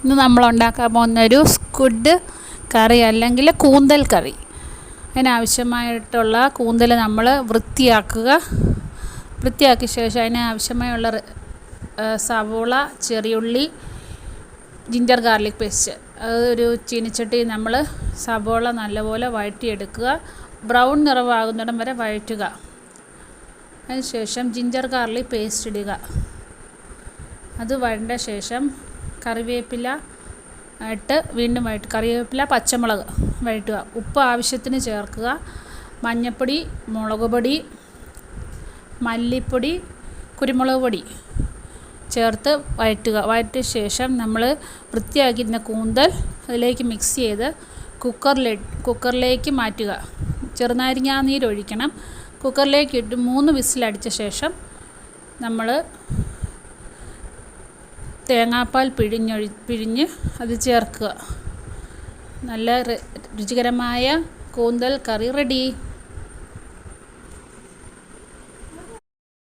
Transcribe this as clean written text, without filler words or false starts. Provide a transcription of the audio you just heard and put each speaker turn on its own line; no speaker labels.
ഇന്ന് നമ്മൾ ഉണ്ടാക്കാൻ പോകുന്നൊരു സ്ക്വിഡ് കറി അല്ലെങ്കിൽ കൂന്തൽ കറി. അതിനാവശ്യമായിട്ടുള്ള കൂന്തൽ നമ്മൾ വൃത്തിയാക്കിയ ശേഷം അതിനാവശ്യമായുള്ള സവോള, ചെറിയുള്ളി, ജിഞ്ചർ ഗാർലിക് പേസ്റ്റ്, അതൊരു ചീനിച്ചട്ടി നമ്മൾ സവോള നല്ലപോലെ വഴറ്റിയെടുക്കുക. ബ്രൗൺ നിറമാകുന്നിടം വരെ വഴറ്റുക. അതിനുശേഷം ജിഞ്ചർ ഗാർലിക് പേസ്റ്റ് ഇടുക. അത് വഴണ്ട ശേഷം കറിവേപ്പില ഇട്ട് വീണ്ടും കറിവേപ്പില, പച്ചമുളക് വഴറ്റുക. ഉപ്പ് ആവശ്യത്തിന് ചേർക്കുക. മഞ്ഞൾപ്പൊടി, മുളക് പൊടി, മല്ലിപ്പൊടി, കുരുമുളക് പൊടി ചേർത്ത് വഴറ്റിയ ശേഷം നമ്മൾ വൃത്തിയാക്കിയിരുന്ന കൂന്തൽ അതിലേക്ക് മിക്സ് ചെയ്ത് കുക്കറിലേക്ക് മാറ്റുക. ചെറുനാരങ്ങാ നീരൊഴിക്കണം. കുക്കറിലേക്ക് ഇട്ട് 3 വിസിലടിച്ച ശേഷം നമ്മൾ തേങ്ങാപ്പാൽ പിഴിഞ്ഞ് അത് ചേർക്കുക. നല്ല രുചികരമായ കൂന്തൽ കറി റെഡി.